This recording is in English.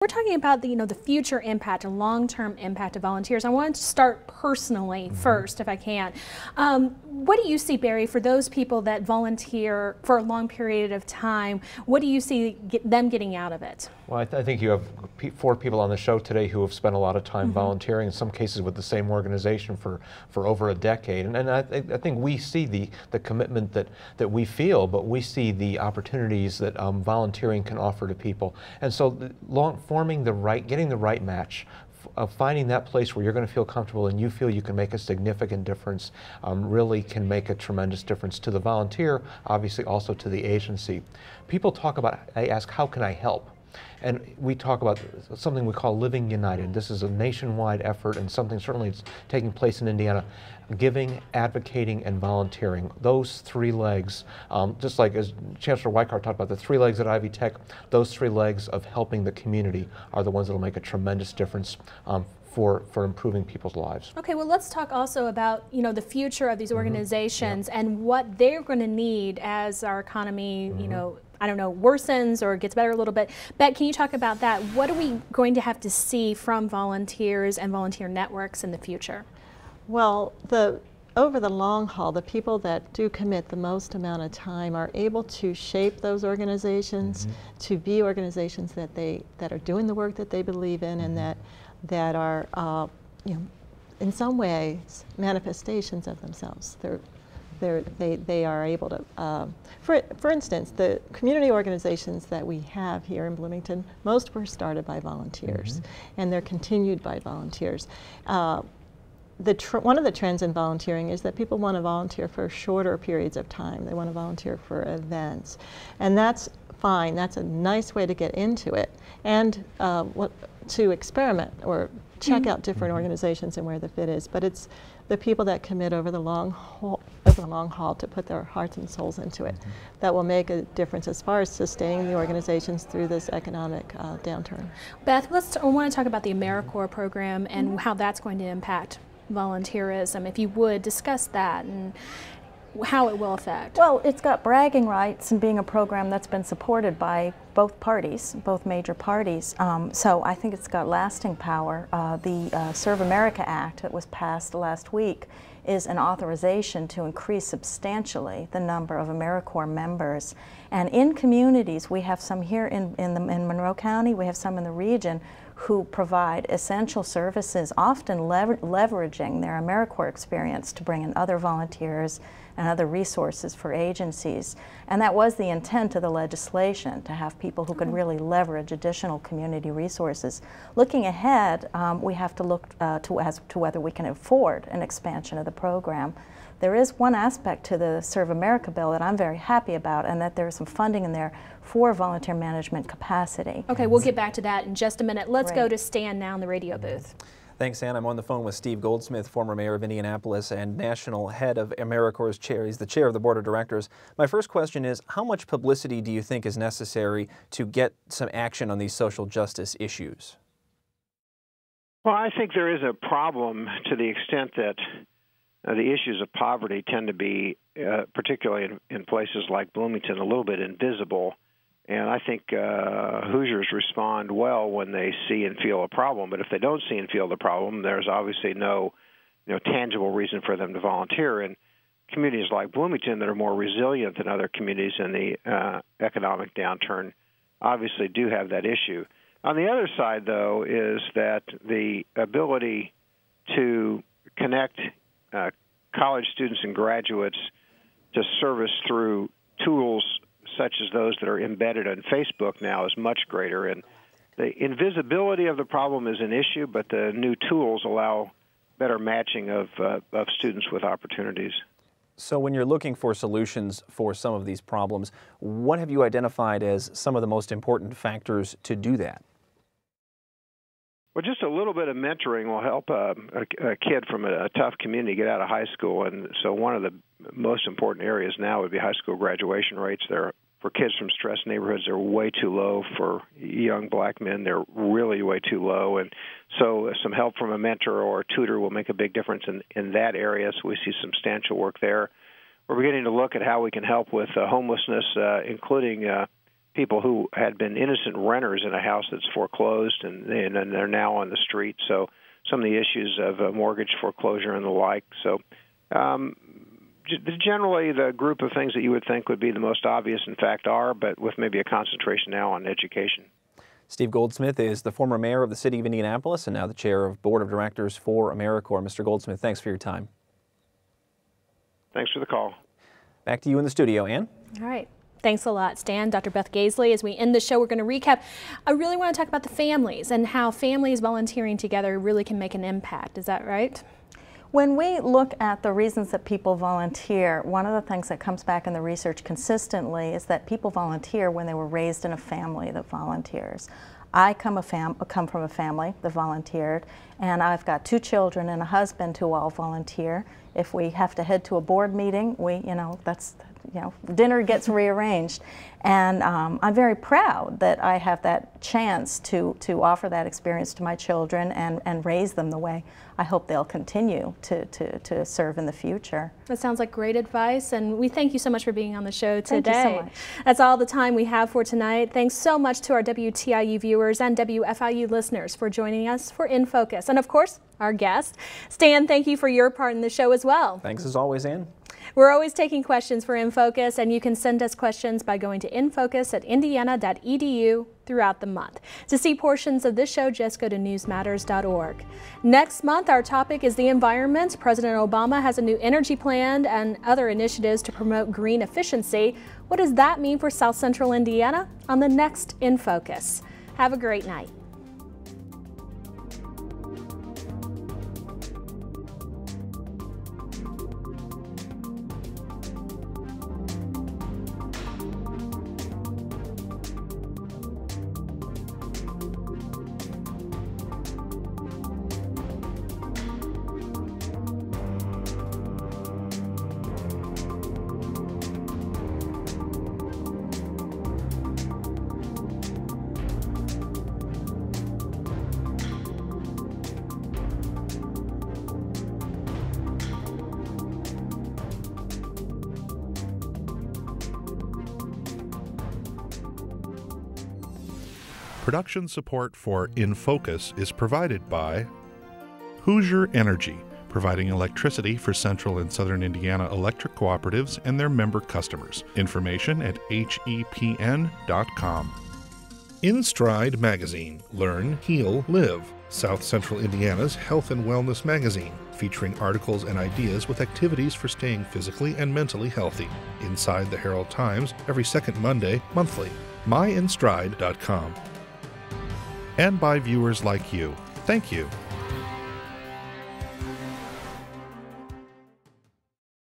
We're talking about the future impact and long-term impact of volunteers. I wanted to start personally first, if I can. What do you see, Barry, for those people that volunteer for a long period of time? What do you see them getting out of it? Well, I think you have 4 people on the show today who have spent a lot of time volunteering, in some cases with the same organization for over a decade. And I think we see the commitment that we feel, but we see the opportunities that volunteering can offer to people. And so getting the right match, of finding that place where you're going to feel comfortable and you feel you can make a significant difference, really can make a tremendous difference to the volunteer, obviously also to the agency. People ask, how can I help? And we talk about something we call Living United. This is a nationwide effort and something certainly that's taking place in Indiana. Giving, advocating, and volunteering. Those 3 legs, just like as Chancellor Weikart talked about, the 3 legs at Ivy Tech, those 3 legs of helping the community are the ones that will make a tremendous difference for improving people's lives. Okay, well, let's talk also about the future of these organizations and what they're going to need as our economy, I don't know, worsens or gets better a little bit. Beck, can you talk about that? What are we going to have to see from volunteers and volunteer networks in the future? Well, over the long haul, the people that do commit the most amount of time are able to shape those organizations to be organizations that are doing the work that they believe in and that are, in some ways, manifestations of themselves. They are able to, for instance, the community organizations that we have here in Bloomington, most were started by volunteers, and they're continued by volunteers. One of the trends in volunteering is that people want to volunteer for shorter periods of time. They want to volunteer for events, and that's fine. That's a nice way to get into it and to experiment or check out different organizations and where the fit is. But it's the people that commit over the long haul to put their hearts and souls into it that will make a difference as far as sustaining the organizations through this economic downturn. Beth, I want to talk about the Americorps program and how that's going to impact volunteerism. If you would discuss that and how it will affect. Well, it's got bragging rights and being a program that's been supported by both parties, both major parties. So I think it's got lasting power. The Serve America Act that was passed last week is an authorization to increase substantially the number of Americorps members. And in communities, we have some here in Monroe County, we have some in the region who provide essential services, often leveraging their Americorps experience to bring in other volunteers and other resources for agencies. And that was the intent of the legislation, to have people who could really leverage additional community resources. Looking ahead, we have to look to whether we can afford an expansion of the program. There is one aspect to the Serve America bill that I'm very happy about, and that there's some funding in there for volunteer management capacity. Okay, we'll get back to that in just a minute. Let's go to Stan now in the radio booth. Thanks, Ann. I'm on the phone with Steve Goldsmith, former mayor of Indianapolis and national head of Americorps' chair. He's the chair of the board of directors. My first question is, how much publicity do you think is necessary to get some action on these social justice issues? Well, I think there is a problem to the extent that the issues of poverty tend to be, particularly in places like Bloomington, a little bit invisible. And I think Hoosiers respond well when they see and feel a problem. But if they don't see and feel the problem, there's obviously no tangible reason for them to volunteer. And communities like Bloomington that are more resilient than other communities in the economic downturn obviously do have that issue. On the other side, though, is that the ability to connect college students and graduates to service through tools such as those that are embedded on Facebook now is much greater. And the invisibility of the problem is an issue, but the new tools allow better matching of students with opportunities. So when you're looking for solutions for some of these problems, what have you identified as some of the most important factors to do that? Well, just a little bit of mentoring will help a kid from a tough community get out of high school. And so one of the most important areas now would be high school graduation rates. For kids from stressed neighborhoods, they're way too low. For young black men, they're really way too low. And so some help from a mentor or a tutor will make a big difference in that area. So we see substantial work there. We're beginning to look at how we can help with homelessness, including people who had been innocent renters in a house that's foreclosed, and they're now on the street. So some of the issues of mortgage foreclosure and the like. So generally the group of things that you would think would be the most obvious, in fact, are, but with maybe a concentration now on education. Steve Goldsmith is the former mayor of the city of Indianapolis and now the chair of board of directors for Americorps. Mr. Goldsmith, thanks for your time. Thanks for the call. Back to you in the studio, Ann. All right. Thanks a lot, Stan. Dr. Beth Gaisley, as we end the show, we're going to recap. I really want to talk about the families and how families volunteering together really can make an impact. Is that right? When we look at the reasons that people volunteer, one of the things that comes back in the research consistently is that people volunteer when they were raised in a family that volunteers. I come from a family that volunteered, and I've got 2 children and a husband who all volunteer. If we have to head to a board meeting, dinner gets rearranged. And I'm very proud that I have that chance to offer that experience to my children and raise them the way I hope they'll continue to serve in the future. That sounds like great advice, and we thank you so much for being on the show today. Thank you so much. That's all the time we have for tonight. Thanks so much to our WTIU viewers and WFIU listeners for joining us for INFocus. And of course, our guest. Stan, thank you for your part in the show as well. Thanks as always, Ann. We're always taking questions for INFocus, and you can send us questions by going to infocus@indiana.edu throughout the month. To see portions of this show, just go to newsmatters.org. Next month, our topic is the environment. President Obama has a new energy plan and other initiatives to promote green efficiency. What does that mean for South Central Indiana? On the next INFocus. Have a great night. Production support for INFocus is provided by Hoosier Energy, providing electricity for Central and Southern Indiana electric cooperatives and their member customers. Information at hepn.com. In Stride Magazine, Learn, Heal, Live, South Central Indiana's health and wellness magazine, featuring articles and ideas with activities for staying physically and mentally healthy. Inside the Herald Times, every second Monday, monthly. myinstride.com. And by viewers like you. Thank you.